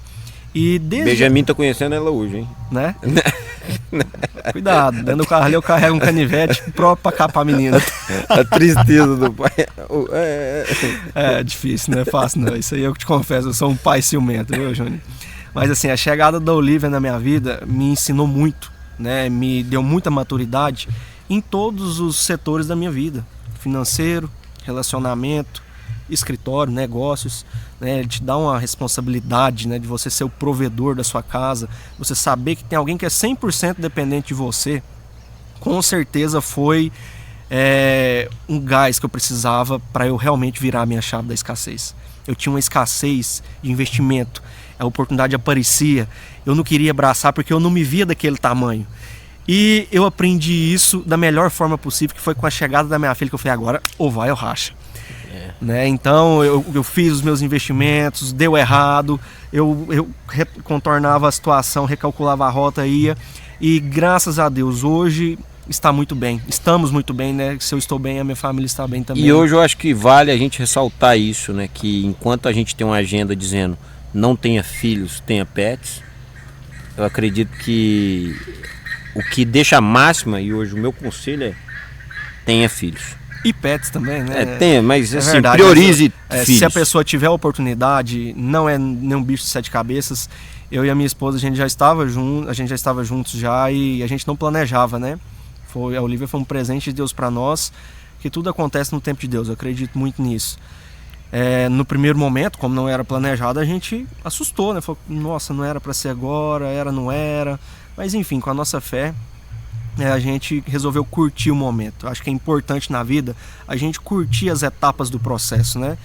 E desde... Benjamin tá conhecendo ela hoje, hein? Né? Cuidado, dentro do carro ali eu carrego um canivete próprio pra capar a menina. A tristeza do pai. É difícil, não é fácil não. Isso aí eu te confesso, eu sou um pai ciumento, viu, Júnior? Mas assim, a chegada da Olivia na minha vida me ensinou muito, né? Me deu muita maturidade em todos os setores da minha vida. Financeiro, relacionamento, escritório, negócios, né? Ele te dá uma responsabilidade, né, de você ser o provedor da sua casa, você saber que tem alguém que é 100% dependente de você. Com certeza foi um gás que eu precisava para eu realmente virar a minha chave da escassez. Eu tinha uma escassez de investimento, a oportunidade aparecia, eu não queria abraçar porque eu não me via daquele tamanho. E eu aprendi isso da melhor forma possível, que foi com a chegada da minha filha, que eu falei, agora ou vai ou racha. Né? Então eu fiz os meus investimentos, deu errado, eu contornava a situação, recalculava a rota, ia, e graças a Deus hoje está muito bem, estamos muito bem, né? Se eu estou bem, a minha família está bem também. E hoje eu acho que vale a gente ressaltar isso, né? Que enquanto a gente tem uma agenda dizendo não tenha filhos, tenha pets, eu acredito que o que deixa a máxima, e hoje o meu conselho é tenha filhos. E pets também, né? Tenha, mas assim, verdade, priorize mas, filhos. se a pessoa tiver a oportunidade, não é nenhum bicho de 7 cabeças. eu e a minha esposa, a gente já estava juntos já e a gente não planejava, né? A Olivia foi um presente de Deus para nós, que tudo acontece no tempo de Deus, eu acredito muito nisso. No primeiro momento, como não era planejado, a gente assustou, né? Falou, nossa, não era para ser agora, não era. Mas enfim, com a nossa fé, a gente resolveu curtir o momento. Acho que é importante na vida a gente curtir as etapas do processo, né?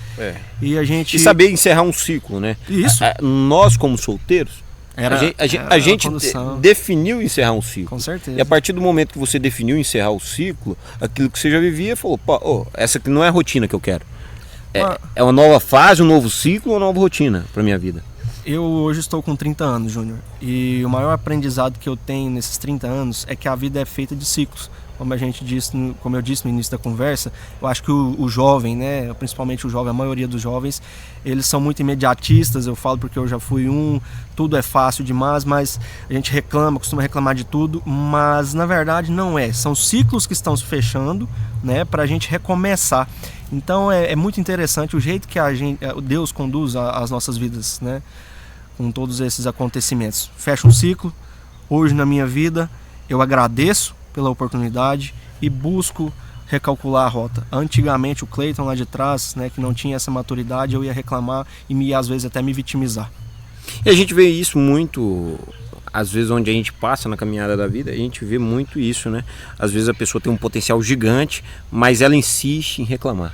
E saber encerrar um ciclo, né? Isso. Nós, como solteiros, a gente definiu encerrar um ciclo. Com certeza. E a partir do momento que você definiu encerrar o ciclo, aquilo que você já vivia, falou, essa aqui não é a rotina que eu quero. É uma nova fase, um novo ciclo, uma nova rotina para minha vida. Eu hoje estou com 30 anos, Júnior, e o maior aprendizado que eu tenho nesses 30 anos é que a vida é feita de ciclos. Como eu disse no início da conversa, eu acho que o jovem, né, principalmente o jovem, a maioria dos jovens, eles são muito imediatistas. Eu falo porque eu já fui tudo é fácil demais, mas a gente costuma reclamar de tudo, mas na verdade não é. São ciclos que estão se fechando, né, para a gente recomeçar. Então é muito interessante o jeito que Deus conduz as nossas vidas, né, com todos esses acontecimentos. Fecha um ciclo. Hoje na minha vida eu agradeço pela oportunidade e busco recalcular a rota. Antigamente o Cleiton lá de trás, né, que não tinha essa maturidade, eu ia reclamar e às vezes até me vitimizar. E a gente vê isso muito, às vezes onde a gente passa na caminhada da vida, a gente vê muito isso, né? Às vezes a pessoa tem um potencial gigante, mas ela insiste em reclamar.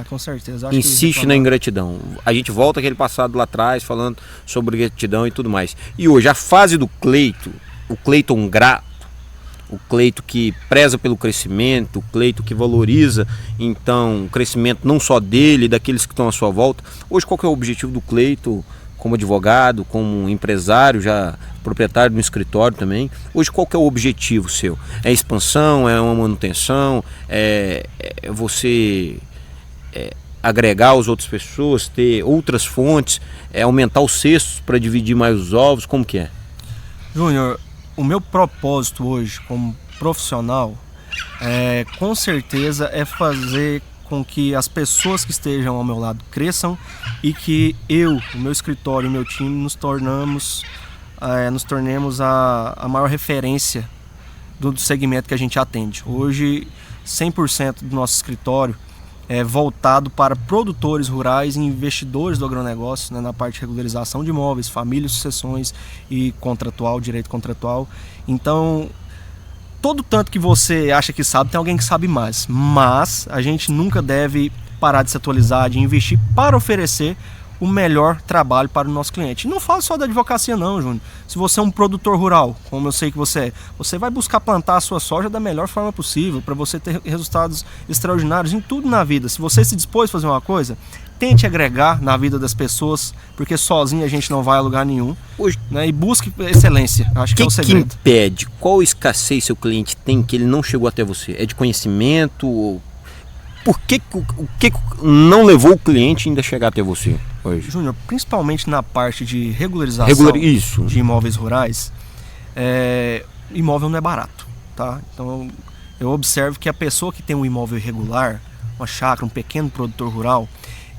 Com certeza. Insiste na ingratidão. A gente volta aquele passado lá atrás, falando sobre gratidão e tudo mais. E hoje a fase do Cleiton, o Cleiton grato, o Cleiton que preza pelo crescimento, o Cleiton que valoriza então o crescimento não só dele, daqueles que estão à sua volta. Hoje qual que é o objetivo do Cleiton como advogado, como empresário, já proprietário de um escritório também? Hoje qual que é o objetivo seu? É expansão, é uma manutenção, é você agregar as outras pessoas, ter outras fontes, aumentar os cestos para dividir mais os ovos, como que é? Júnior, o meu propósito hoje como profissional com certeza é fazer com que as pessoas que estejam ao meu lado cresçam e que o meu escritório e o meu time nos tornemos a maior referência do segmento que a gente atende. Hoje 100% do nosso escritório é voltado para produtores rurais e investidores do agronegócio, né, na parte de regularização de imóveis, famílias, sucessões e direito contratual. Então, todo tanto que você acha que sabe, tem alguém que sabe mais. Mas a gente nunca deve parar de se atualizar, de investir para oferecer o melhor trabalho para o nosso cliente. E não falo só da advocacia não, Júnior. Se você é um produtor rural, como eu sei que você vai buscar plantar a sua soja da melhor forma possível, para você ter resultados extraordinários em tudo na vida. Se você se dispôs a fazer uma coisa, tente agregar na vida das pessoas, porque sozinho a gente não vai a lugar nenhum. Hoje, né? E busque excelência. Acho que é o segredo. Que impede? Qual escassez seu cliente tem que ele não chegou até você? É de conhecimento? Por que não levou o cliente ainda a chegar até você hoje? Júnior, principalmente na parte de regularização de imóveis rurais, imóvel não é barato, tá? Então eu observo que a pessoa que tem um imóvel irregular, uma chácara, um pequeno produtor rural,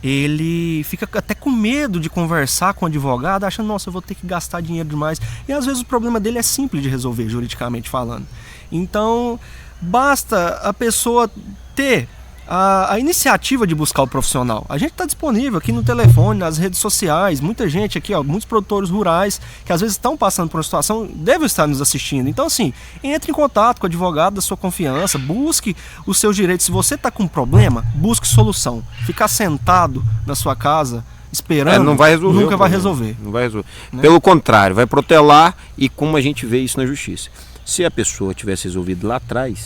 ele fica até com medo de conversar com o advogado, achando, nossa, eu vou ter que gastar dinheiro demais. E às vezes o problema dele é simples de resolver, juridicamente falando. Então basta a pessoa ter a iniciativa de buscar o profissional. A gente está disponível aqui no telefone, nas redes sociais. Muita gente aqui, muitos produtores rurais que às vezes estão passando por uma situação, devem estar nos assistindo. Então assim, entre em contato com o advogado da sua confiança, busque os seus direitos. Se você está com um problema, busque solução. Ficar sentado na sua casa esperando não vai resolver, nunca vai resolver. Não vai resolver. Né? Pelo contrário, vai protelar, e como a gente vê isso na justiça. Se a pessoa tivesse resolvido lá atrás,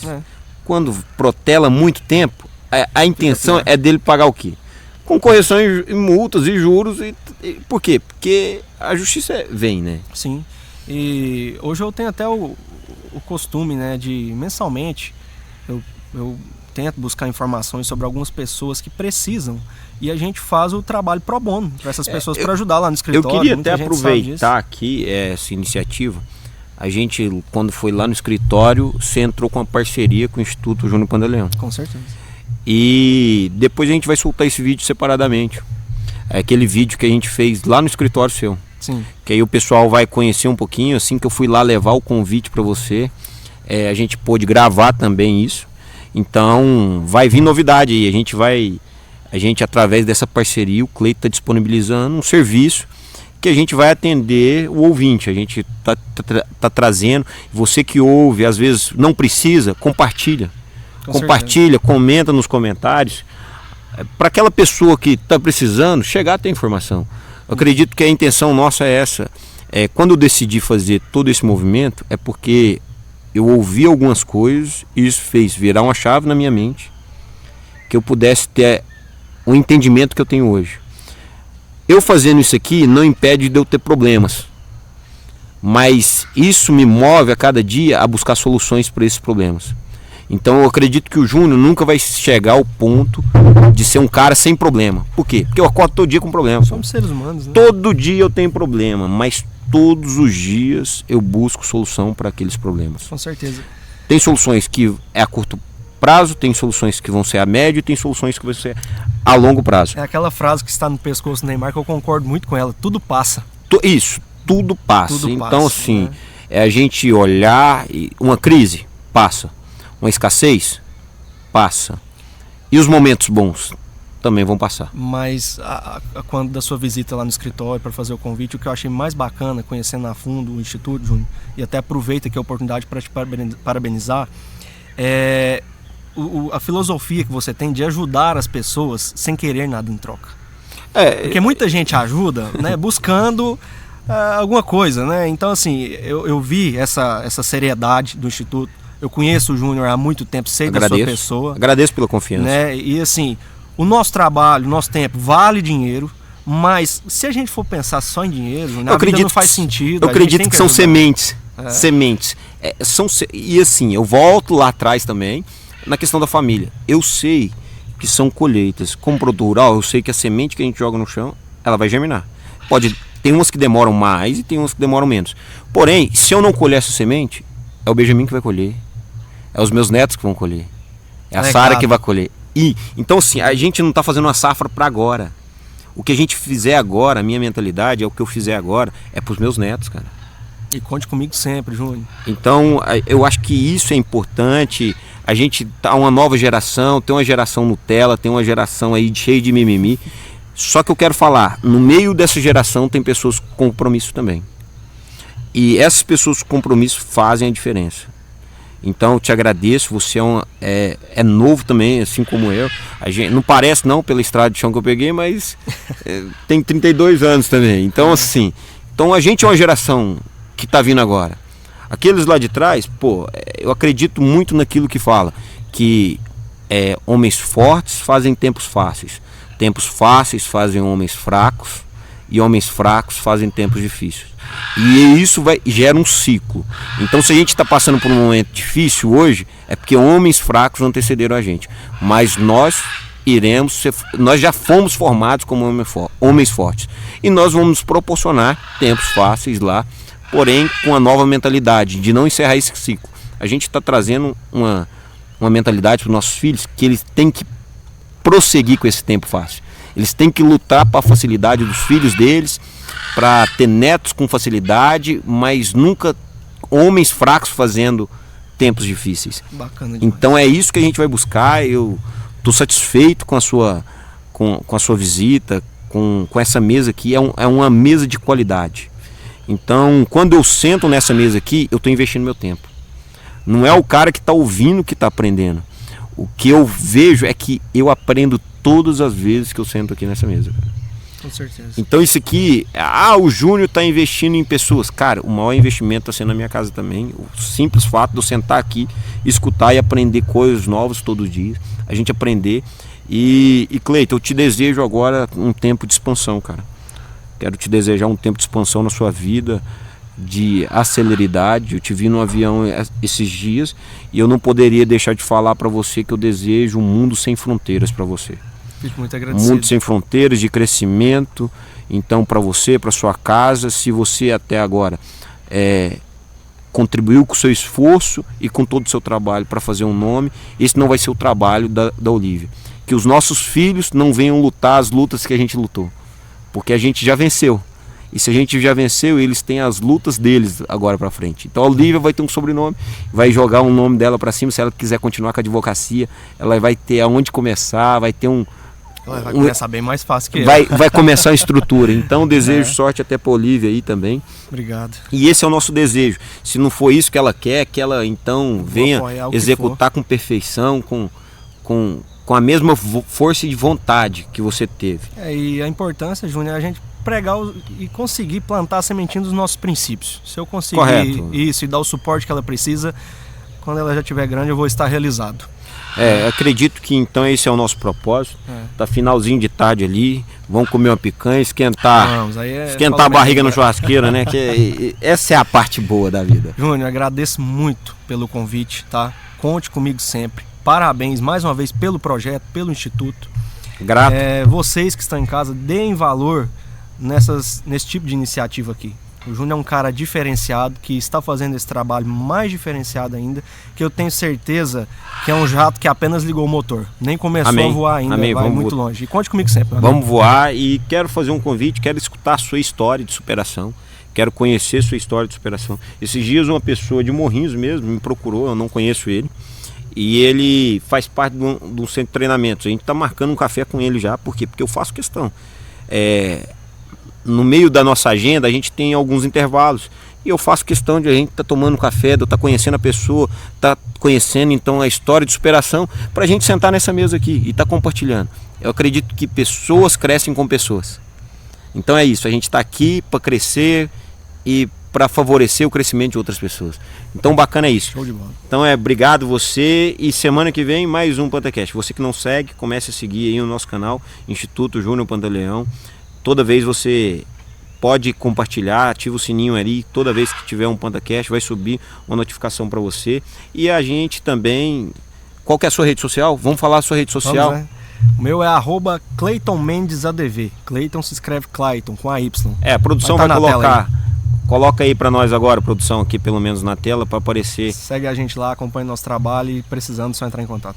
quando protela muito tempo, a intenção é dele pagar o quê? Com correções e multas e juros. Por quê? Porque a justiça vem, né? Sim. E hoje eu tenho até o costume, né, de mensalmente eu tento buscar informações sobre algumas pessoas que precisam e a gente faz o trabalho pro bono para essas pessoas, para ajudar lá no escritório. Eu queria até aproveitar aqui essa iniciativa. A gente, quando foi lá no escritório, você entrou com uma parceria com o Instituto Júnior Pantaleão. Com certeza. E depois a gente vai soltar esse vídeo separadamente. É aquele vídeo que a gente fez lá no escritório seu. Sim. Que aí o pessoal vai conhecer um pouquinho. Assim que eu fui lá levar o convite para você, a gente pôde gravar também isso. Então vai vir novidade aí. A gente através dessa parceria, o Cleiton está disponibilizando um serviço que a gente vai atender o ouvinte. A gente tá trazendo. Você que ouve, às vezes não precisa, compartilha. Compartilha, comenta nos comentários. Para aquela pessoa que está precisando chegar a ter informação. Eu acredito que a intenção nossa é essa. Quando eu decidi fazer todo esse movimento, é porque eu ouvi algumas coisas e isso fez virar uma chave na minha mente, que eu pudesse ter o entendimento que eu tenho hoje. Eu fazendo isso aqui não impede de eu ter problemas, mas isso me move a cada dia a buscar soluções para esses problemas. Então eu acredito que o Júnior nunca vai chegar ao ponto de ser um cara sem problema. Por quê? Porque eu acordo todo dia com problema. Somos seres humanos, né? Todo dia eu tenho problema, mas todos os dias eu busco solução para aqueles problemas. Com certeza. Tem soluções que é a curto prazo, tem soluções que vão ser a médio e tem soluções que vão ser a longo prazo. É aquela frase que está no pescoço do Neymar que eu concordo muito com ela. Tudo passa. Isso, tudo passa. Tudo então passa, assim, né? é a gente olhar, uma crise, passa. Uma escassez, passa. E os momentos bons também vão passar. Mas quando da sua visita lá no escritório para fazer o convite, o que eu achei mais bacana, conhecendo a fundo o Instituto, Júnior, e até aproveita aqui a oportunidade para te parabenizar, é a filosofia que você tem de ajudar as pessoas sem querer nada em troca. Porque muita gente ajuda, né, buscando alguma coisa, né? Então assim, eu vi essa seriedade do Instituto. Eu conheço o Júnior há muito tempo, sei da sua pessoa. Agradeço pela confiança. Né? E assim, o nosso trabalho, o nosso tempo vale dinheiro, mas se a gente for pensar só em dinheiro, a vida não faz sentido. Eu acredito que são sementes. Sementes. E assim, eu volto lá atrás também, na questão da família. Eu sei que são colheitas. Como produtor rural, eu sei que a semente que a gente joga no chão, ela vai germinar. Tem umas que demoram mais e tem umas que demoram menos. Porém, se eu não colher essa semente, é o Benjamin que vai colher. É os meus netos que vão colher. É a Sara que vai colher. Então assim, a gente não está fazendo uma safra para agora. O que a gente fizer agora, a minha mentalidade é o que eu fizer agora, é para os meus netos, cara. E conte comigo sempre, Júnior. Então, eu acho que isso é importante. A gente tá uma nova geração, tem uma geração Nutella, tem uma geração aí cheia de mimimi. Só que eu quero falar, no meio dessa geração tem pessoas com compromisso também. E essas pessoas com compromisso fazem a diferença. Então eu te agradeço, você é novo também, assim como eu. A gente, não parece não pela estrada de chão que eu peguei, mas tem 32 anos também. Então assim, a gente é uma geração que está vindo agora. Aqueles lá de trás, eu acredito muito naquilo que fala, que homens fortes fazem tempos fáceis. Tempos fáceis fazem homens fracos e homens fracos fazem tempos difíceis. E isso gera um ciclo. Então se a gente está passando por um momento difícil hoje, é porque homens fracos antecederam a gente. Mas nós já fomos formados como homens fortes. E nós vamos nos proporcionar tempos fáceis lá, porém com a nova mentalidade de não encerrar esse ciclo. A gente está trazendo uma mentalidade para os nossos filhos que eles têm que prosseguir com esse tempo fácil. Eles têm que lutar para a facilidade dos filhos deles, para ter netos com facilidade, mas nunca homens fracos fazendo tempos difíceis. Bacana demais. Então é isso que a gente vai buscar. Eu estou satisfeito com a sua visita, com essa mesa aqui. É uma mesa de qualidade. Então quando eu sento nessa mesa aqui, eu estou investindo meu tempo. Não é o cara que está ouvindo que está aprendendo. O que eu vejo é que eu aprendo todas as vezes que eu sento aqui nessa mesa. Com certeza. Então isso aqui, o Júnior está investindo em pessoas. Cara, o maior investimento está sendo na minha casa também. O simples fato de eu sentar aqui, escutar e aprender coisas novas todos os dias. A gente aprender. E Cleiton, eu te desejo agora um tempo de expansão, cara. Quero te desejar um tempo de expansão na sua vida, de aceleridade. Eu te vi no avião esses dias e eu não poderia deixar de falar para você que eu desejo um mundo sem fronteiras para você. Fico muito agradecido. Um mundo sem fronteiras, de crescimento. Então para você, para sua casa, se você até agora contribuiu com o seu esforço e com todo o seu trabalho para fazer um nome, esse não vai ser o trabalho da Olívia. Que os nossos filhos não venham lutar as lutas que a gente lutou, porque a gente já venceu. E se a gente já venceu, eles têm as lutas deles agora para frente. Então a Olivia vai ter um sobrenome, vai jogar um nome dela para cima. Se ela quiser continuar com a advocacia, ela vai ter aonde começar, vai ter ela vai começar bem mais fácil que vai começar a estrutura. Então desejo sorte até para a Olivia aí também. Obrigado. E esse é o nosso desejo. Se não for isso que ela quer, que ela então venha executar com perfeição, com a mesma força e vontade que você teve. E a importância, Júnior, é a gente pregar e conseguir plantar a sementinha dos nossos princípios. Se eu conseguir isso e dar o suporte que ela precisa, quando ela já estiver grande, eu vou estar realizado. Acredito que então esse é o nosso propósito. Tá finalzinho de tarde ali, vamos comer uma picanha, esquentar a barriga no churrasqueiro, né? Essa é a parte boa da vida. Júnior, agradeço muito pelo convite, tá? Conte comigo sempre. Parabéns mais uma vez pelo projeto, pelo Instituto. Grato. Vocês que estão em casa, deem valor nesse tipo de iniciativa aqui. O Júnior é um cara diferenciado, que está fazendo esse trabalho mais diferenciado ainda, que eu tenho certeza que é um jato que apenas ligou o motor. Nem começou a voar ainda, vai muito longe. E conte comigo sempre. Vamos voar, e quero fazer um convite, quero escutar a sua história de superação, quero conhecer sua história de superação. Esses dias uma pessoa de Morrinhos mesmo me procurou, eu não conheço ele, e ele faz parte de um centro de treinamento. A gente está marcando um café com ele já, por quê? Porque eu faço questão. No meio da nossa agenda a gente tem alguns intervalos e eu faço questão de a gente estar tomando café, de eu estar conhecendo a pessoa, estar conhecendo então a história de superação, para a gente sentar nessa mesa aqui e estar compartilhando. Eu acredito que pessoas crescem com pessoas. Então é isso, a gente está aqui para crescer e para favorecer o crescimento de outras pessoas. Então bacana é isso. Show de bola. Então obrigado você, e semana que vem mais um PantaCast. Você que não segue, comece a seguir aí o nosso canal, Instituto Júnior Pantaleão. Toda vez você pode compartilhar, ativa o sininho ali, toda vez que tiver um PantaCast vai subir uma notificação para você. E a gente também, qual que é a sua rede social? Vamos falar a sua rede social? O meu é @CleitonMendesADV. Cleiton se escreve Clayton com a Y. A produção vai colocar. Coloca aí para nós agora, produção, aqui pelo menos na tela, para aparecer. Segue a gente lá, acompanha nosso trabalho e precisando só entrar em contato.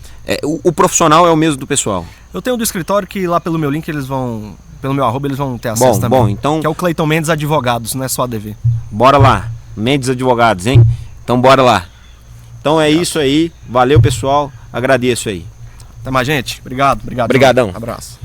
O profissional é o mesmo do pessoal? Eu tenho um do escritório que lá pelo meu link eles vão, pelo meu @ eles vão ter acesso também. Bom, então... Que é o Cleiton Mendes Advogados, não é só ADV. Bora lá, Mendes Advogados, hein? Então bora lá. Então isso aí, valeu pessoal, agradeço aí. Até mais, gente. Obrigado. Obrigadão. Abraço.